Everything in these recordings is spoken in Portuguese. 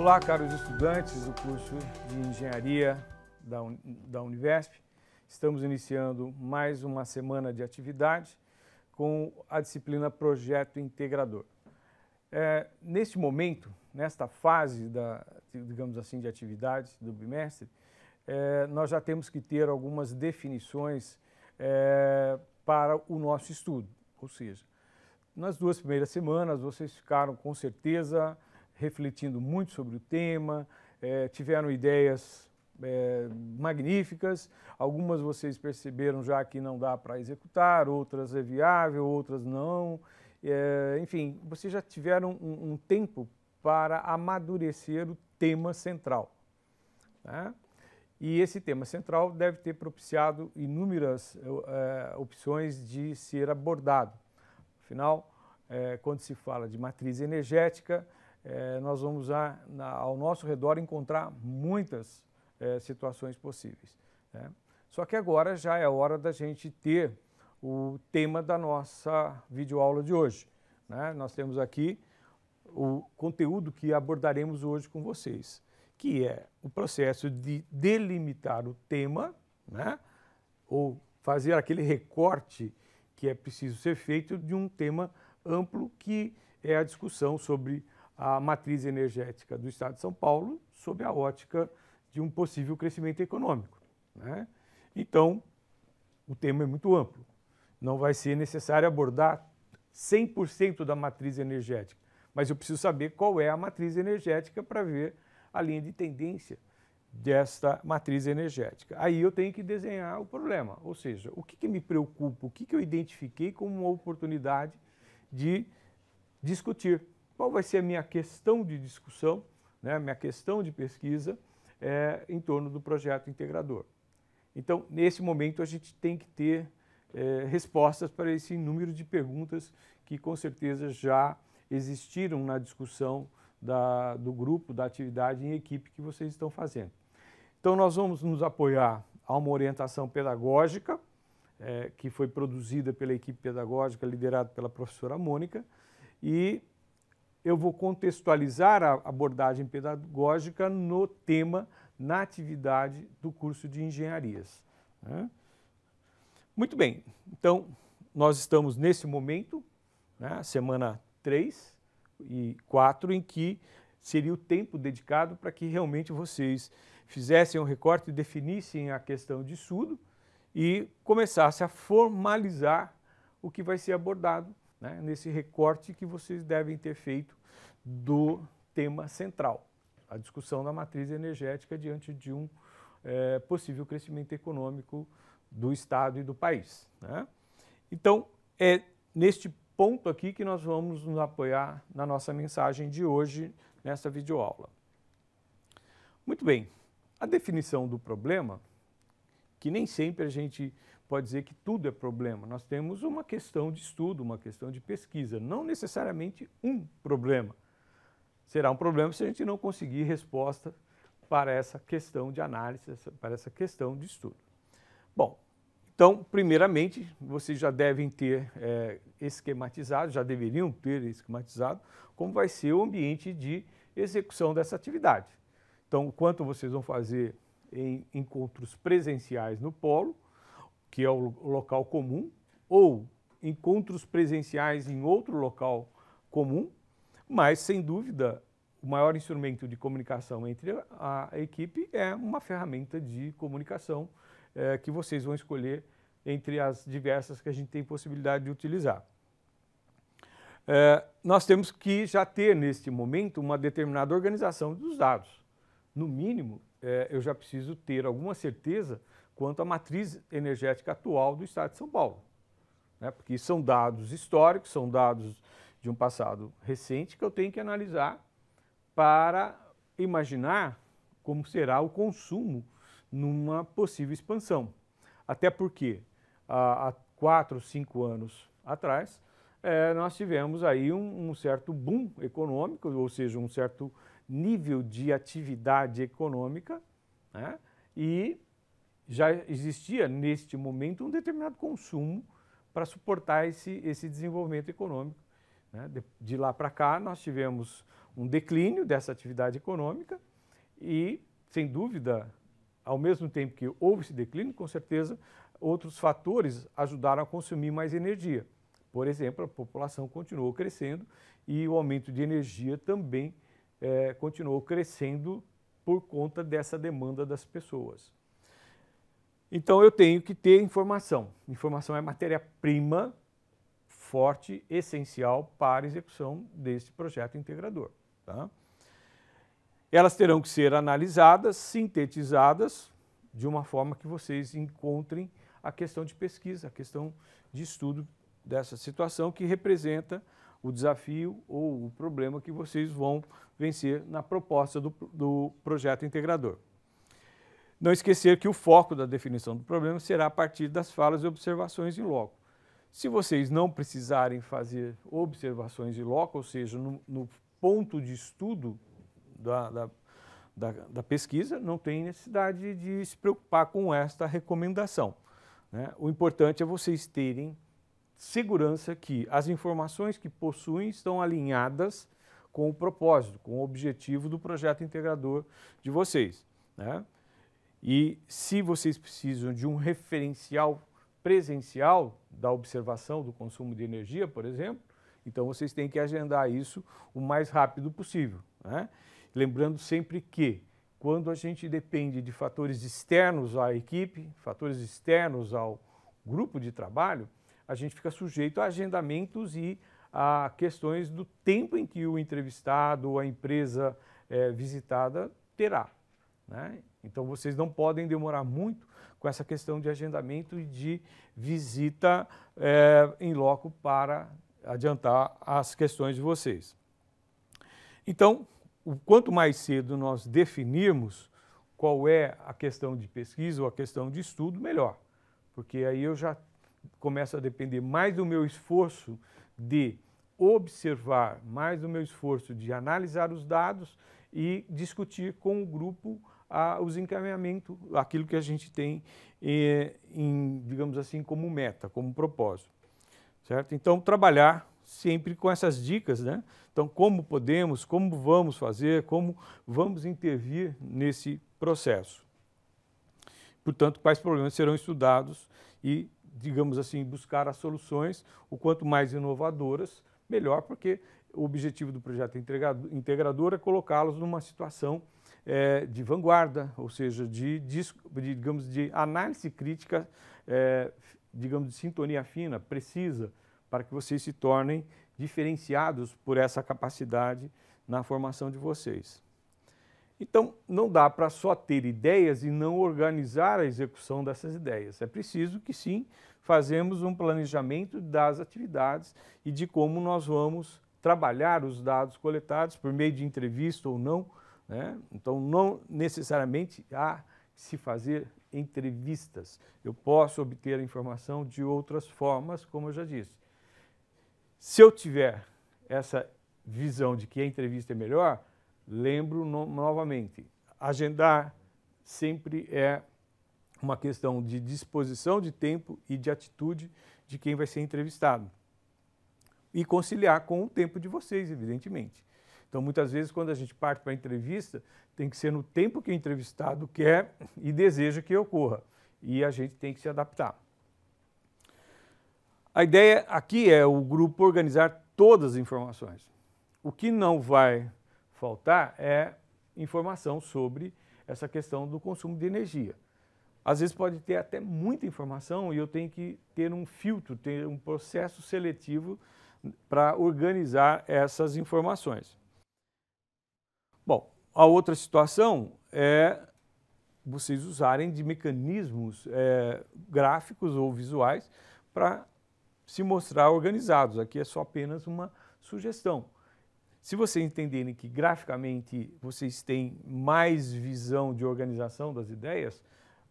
Olá, caros estudantes do curso de Engenharia da Univesp. Estamos iniciando mais uma semana de atividade com a disciplina Projeto Integrador. Neste momento, nesta fase digamos assim, de atividades do bimestre, nós já temos que ter algumas definições para o nosso estudo, ou seja, nas 2 primeiras semanas vocês ficaram com certeza refletindo muito sobre o tema, tiveram ideias magníficas, algumas vocês perceberam já que não dá para executar, outras é viável, outras não, enfim, vocês já tiveram um tempo para amadurecer o tema central, né? E esse tema central deve ter propiciado inúmeras opções de ser abordado. Afinal, quando se fala de matriz energética, nós vamos ao nosso redor encontrar muitas situações possíveis, né? Só que agora já é hora da gente ter o tema da nossa videoaula de hoje, né? Nós temos aqui o conteúdo que abordaremos hoje com vocês, que é o processo de delimitar o tema, né? Ou fazer aquele recorte que é preciso ser feito de um tema amplo, que é a discussão sobre a matriz energética do Estado de São Paulo sob a ótica de um possível crescimento econômico, né? Então, o tema é muito amplo. Não vai ser necessário abordar 100% da matriz energética, mas eu preciso saber qual é a matriz energética para ver a linha de tendência desta matriz energética. Aí eu tenho que desenhar o problema, ou seja, o que me preocupa, o que eu identifiquei como uma oportunidade de discutir. Qual vai ser a minha questão de discussão, né, minha questão de pesquisa em torno do projeto integrador. Então, nesse momento, a gente tem que ter respostas para esse número de perguntas que, com certeza, já existiram na discussão do grupo, da atividade em equipe que vocês estão fazendo. Então, nós vamos nos apoiar a uma orientação pedagógica, que foi produzida pela equipe pedagógica liderada pela professora Mônica, e eu vou contextualizar a abordagem pedagógica no tema, na atividade do curso de engenharias, né? Muito bem, então nós estamos nesse momento, né, semana 3 e 4, em que seria o tempo dedicado para que realmente vocês fizessem um recorte, definissem a questão de estudo e começassem a formalizar o que vai ser abordado, né, nesse recorte que vocês devem ter feito do tema central, a discussão da matriz energética diante de um possível crescimento econômico do Estado e do país, né? Então, é neste ponto aqui que nós vamos nos apoiar na nossa mensagem de hoje, nessa videoaula. Muito bem, a definição do problema, que nem sempre a gente pode dizer que tudo é problema. Nós temos uma questão de estudo, uma questão de pesquisa, não necessariamente um problema. Será um problema se a gente não conseguir resposta para essa questão de análise, para essa questão de estudo. Bom, então, primeiramente, vocês já devem ter esquematizado, já deveriam ter esquematizado como vai ser o ambiente de execução dessa atividade. Então, o quanto vocês vão fazer em encontros presenciais no polo, que é o local comum, ou encontros presenciais em outro local comum, mas, sem dúvida, o maior instrumento de comunicação entre a equipe é uma ferramenta de comunicação que vocês vão escolher entre as diversas que a gente tem possibilidade de utilizar. Nós temos que já ter, neste momento, uma determinada organização dos dados. No mínimo, eu já preciso ter alguma certeza quanto à matriz energética atual do Estado de São Paulo, né? Porque são dados históricos, são dados de um passado recente que eu tenho que analisar para imaginar como será o consumo numa possível expansão. Até porque, há 4 ou 5 anos atrás, nós tivemos aí um certo boom econômico, ou seja, um certo nível de atividade econômica, né? E já existia, neste momento, um determinado consumo para suportar esse desenvolvimento econômico, né? De lá para cá, nós tivemos um declínio dessa atividade econômica e, sem dúvida, ao mesmo tempo que houve esse declínio, com certeza, outros fatores ajudaram a consumir mais energia. Por exemplo, a população continuou crescendo e o aumento de energia também continuou crescendo por conta dessa demanda das pessoas. Então, eu tenho que ter informação. Informação é matéria-prima forte, essencial para a execução deste projeto integrador. Tá? Elas terão que ser analisadas, sintetizadas, de uma forma que vocês encontrem a questão de pesquisa, a questão de estudo dessa situação que representa o desafio ou o problema que vocês vão vencer na proposta do projeto integrador. Não esquecer que o foco da definição do problema será a partir das falas e observações em loco. Se vocês não precisarem fazer observações em loco, ou seja, no ponto de estudo da pesquisa, não tem necessidade de se preocupar com esta recomendação, né? O importante é vocês terem segurança que as informações que possuem estão alinhadas com o propósito, com o objetivo do projeto integrador de vocês, né? E se vocês precisam de um referencial presencial da observação do consumo de energia, por exemplo, então vocês têm que agendar isso o mais rápido possível, né? Lembrando sempre que, quando a gente depende de fatores externos à equipe, fatores externos ao grupo de trabalho, a gente fica sujeito a agendamentos e a questões do tempo em que o entrevistado ou a empresa visitada terá, né? Então, vocês não podem demorar muito com essa questão de agendamento e de visita em loco para adiantar as questões de vocês. Então, quanto mais cedo nós definirmos qual é a questão de pesquisa ou a questão de estudo, melhor. Porque aí eu já começo a depender mais do meu esforço de observar, mais do meu esforço de analisar os dados e discutir com o grupo os encaminhamentos, aquilo que a gente tem, digamos assim, como meta, como propósito. Certo? Então, trabalhar sempre com essas dicas, né? Então, como podemos, como vamos fazer, como vamos intervir nesse processo. Portanto, quais problemas serão estudados e, digamos assim, buscar as soluções o quanto mais inovadoras, melhor, porque o objetivo do projeto integrador é colocá-los numa situação de vanguarda, ou seja, digamos, de análise crítica, digamos, de sintonia fina, precisa, para que vocês se tornem diferenciados por essa capacidade na formação de vocês. Então, não dá para só ter ideias e não organizar a execução dessas ideias. É preciso que, sim, fazemos um planejamento das atividades e de como nós vamos trabalhar os dados coletados por meio de entrevista ou não, né? Então, não necessariamente há que se fazer entrevistas. Eu posso obter a informação de outras formas, como eu já disse. Se eu tiver essa visão de que a entrevista é melhor, lembro novamente, agendar sempre é uma questão de disposição de tempo e de atitude de quem vai ser entrevistado. E conciliar com o tempo de vocês, evidentemente. Então, muitas vezes, quando a gente parte para a entrevista, tem que ser no tempo que o entrevistado quer e deseja que ocorra. E a gente tem que se adaptar. A ideia aqui é o grupo organizar todas as informações. O que não vai faltar é informação sobre essa questão do consumo de energia. Às vezes pode ter até muita informação e eu tenho que ter um filtro, ter um processo seletivo para organizar essas informações. Bom, a outra situação é vocês usarem de mecanismos gráficos ou visuais para se mostrar organizados. Aqui é só apenas uma sugestão. Se vocês entenderem que graficamente vocês têm mais visão de organização das ideias,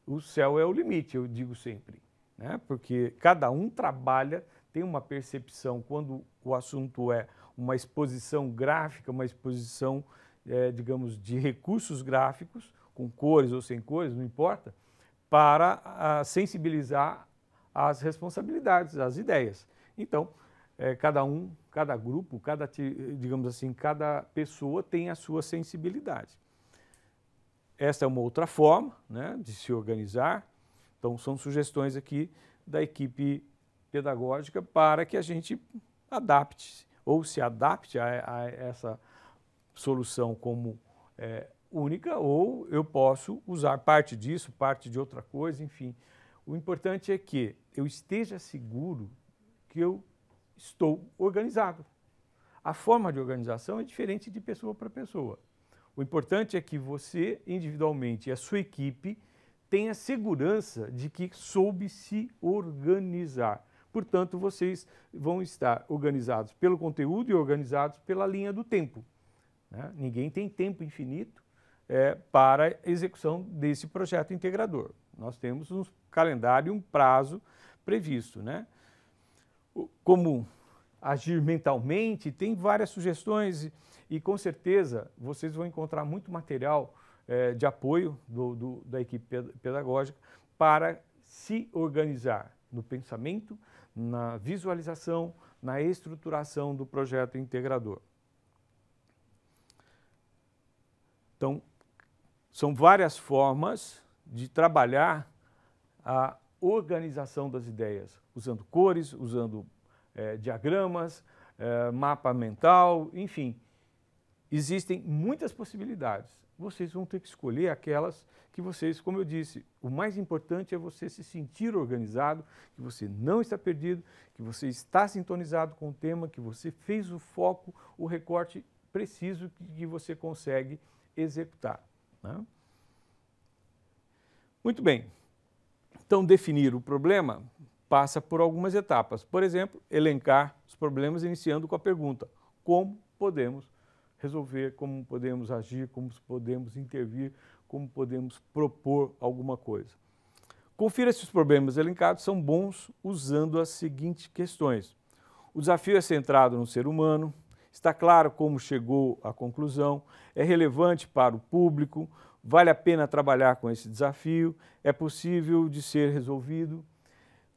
o céu é o limite, eu digo sempre, né? Porque cada um trabalha, tem uma percepção, quando o assunto é uma exposição gráfica, uma exposição, digamos, de recursos gráficos, com cores ou sem cores, não importa, para cada responsabilidades, as ideias. Então, cada grupo, digamos assim, cada pessoa tem a sua sensibilidade. Esta é uma outra forma, né, de se organizar. Então, são sugestões aqui da equipe pedagógica para que a gente adapte ou se adapte a essa solução como única, ou eu posso usar parte disso, parte de outra coisa, enfim. O importante é que eu esteja seguro que eu estou organizado. A forma de organização é diferente de pessoa para pessoa. O importante é que você, individualmente, e a sua equipe, tenha segurança de que soube se organizar. Portanto, vocês vão estar organizados pelo conteúdo e organizados pela linha do tempo, né? Ninguém tem tempo infinito para a execução desse projeto integrador. Nós temos um calendário, um prazo previsto, né? Como agir mentalmente, tem várias sugestões e com certeza vocês vão encontrar muito material de apoio da equipe pedagógica para se organizar no pensamento, na visualização, na estruturação do projeto integrador. Então, são várias formas de trabalhar a organização das ideias, usando cores, usando diagramas, mapa mental, enfim. Existem muitas possibilidades. Vocês vão ter que escolher aquelas que vocês, como eu disse, o mais importante é você se sentir organizado, que você não está perdido, que você está sintonizado com o tema, que você fez o foco, o recorte preciso que você consegue executar, né? Muito bem. Então, definir o problema passa por algumas etapas. Por exemplo, elencar os problemas iniciando com a pergunta: como podemos resolver, como podemos agir, como podemos intervir, como podemos propor alguma coisa. Confira se os problemas elencados são bons usando as seguintes questões. O desafio é centrado no ser humano, está claro como chegou à conclusão, é relevante para o público, vale a pena trabalhar com esse desafio, é possível de ser resolvido.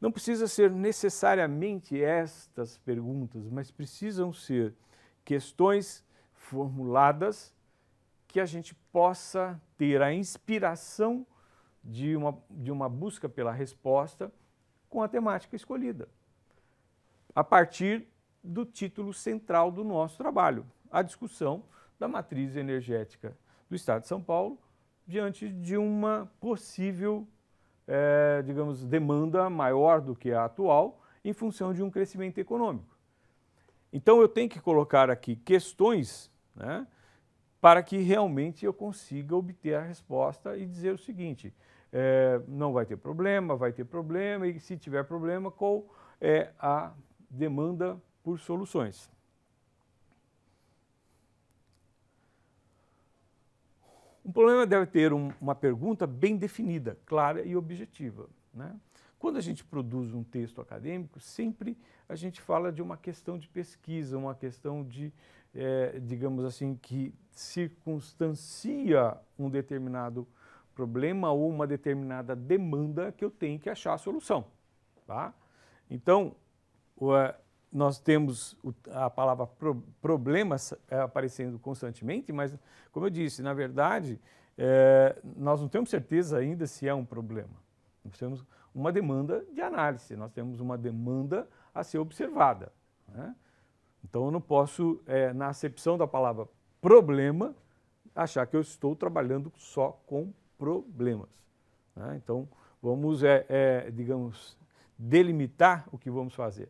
Não precisa ser necessariamente estas perguntas, mas precisam ser questões formuladas que a gente possa ter a inspiração de uma busca pela resposta com a temática escolhida, a partir do título central do nosso trabalho, a discussão da matriz energética do Estado de São Paulo diante de uma possível, digamos, demanda maior do que a atual em função de um crescimento econômico. Então, eu tenho que colocar aqui questões, né, para que realmente eu consiga obter a resposta e dizer o seguinte: não vai ter problema, e se tiver problema, qual é a demanda por soluções. Um problema deve ter uma pergunta bem definida, clara e objetiva, né? Quando a gente produz um texto acadêmico, sempre a gente fala de uma questão de pesquisa, uma questão de, digamos assim, que circunstancia um determinado problema ou uma determinada demanda que eu tenho que achar a solução, tá? Então, nós temos a palavra problemas aparecendo constantemente, mas, como eu disse, na verdade, nós não temos certeza ainda se é um problema. Nós temos uma demanda de análise, nós temos uma demanda a ser observada, né? Então, eu não posso, na acepção da palavra problema, achar que eu estou trabalhando só com problemas, né? Então, vamos, digamos, delimitar o que vamos fazer.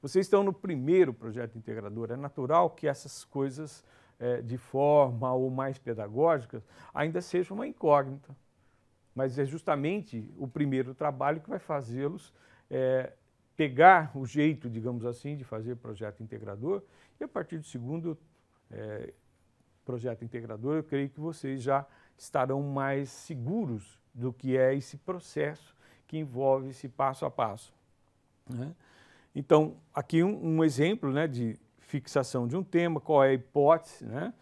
Vocês estão no primeiro projeto integrador, é natural que essas coisas de forma ou mais pedagógicas ainda sejam uma incógnita, mas é justamente o primeiro trabalho que vai fazê-los pegar o jeito, digamos assim, de fazer projeto integrador, e a partir do segundo projeto integrador, eu creio que vocês já estarão mais seguros do que é esse processo que envolve esse passo a passo, né? Então, aqui um exemplo, né, de fixação de um tema, qual é a hipótese, né,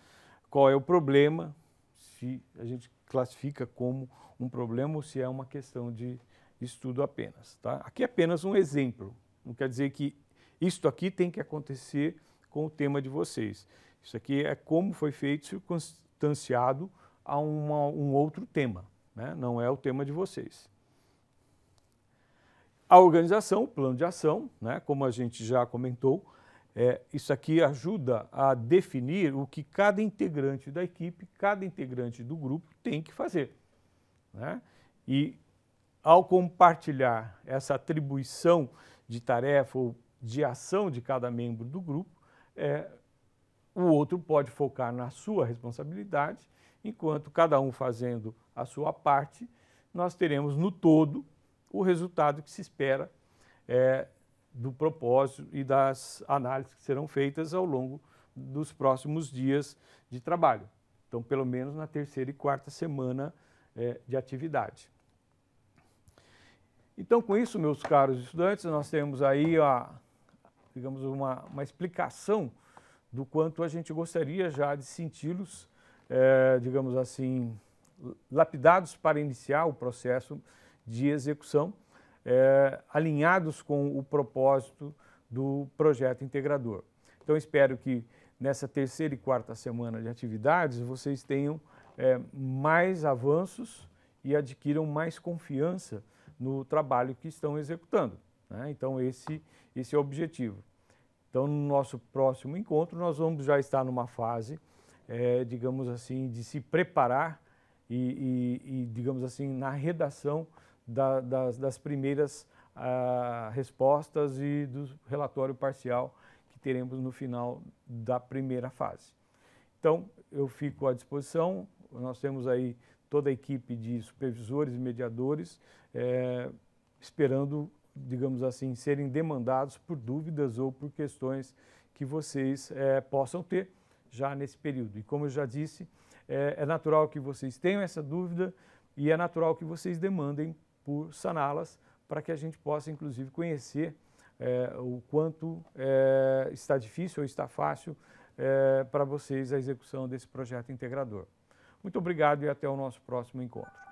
qual é o problema, se a gente classifica como um problema ou se é uma questão de estudo apenas, tá? Aqui é apenas um exemplo, não quer dizer que isto aqui tem que acontecer com o tema de vocês. Isso aqui é como foi feito circunstanciado a um outro tema, né? Não é o tema de vocês. A organização, o plano de ação, né? Como a gente já comentou, isso aqui ajuda a definir o que cada integrante da equipe, cada integrante do grupo tem que fazer, né? E ao compartilhar essa atribuição de tarefa ou de ação de cada membro do grupo, o outro pode focar na sua responsabilidade, enquanto cada um fazendo a sua parte, nós teremos no todo o resultado que se espera do propósito e das análises que serão feitas ao longo dos próximos dias de trabalho. Então, pelo menos na terceira e quarta semana de atividade. Então, com isso, meus caros estudantes, nós temos aí, digamos, uma explicação do quanto a gente gostaria já de senti-los, digamos assim, lapidados para iniciar o processo de execução, alinhados com o propósito do projeto integrador. Então, espero que nessa terceira e quarta semana de atividades vocês tenham mais avanços e adquiram mais confiança no trabalho que estão executando, né? Então, esse é o objetivo. Então, no nosso próximo encontro, nós vamos já estar numa fase, digamos assim, de se preparar e digamos assim, na redação das primeiras respostas e do relatório parcial que teremos no final da primeira fase. Então, eu fico à disposição, nós temos aí toda a equipe de supervisores e mediadores esperando, digamos assim, serem demandados por dúvidas ou por questões que vocês possam ter já nesse período. E como eu já disse, é natural que vocês tenham essa dúvida e é natural que vocês demandem por saná-las para que a gente possa, inclusive, conhecer o quanto está difícil ou está fácil para vocês a execução desse projeto integrador. Muito obrigado e até o nosso próximo encontro.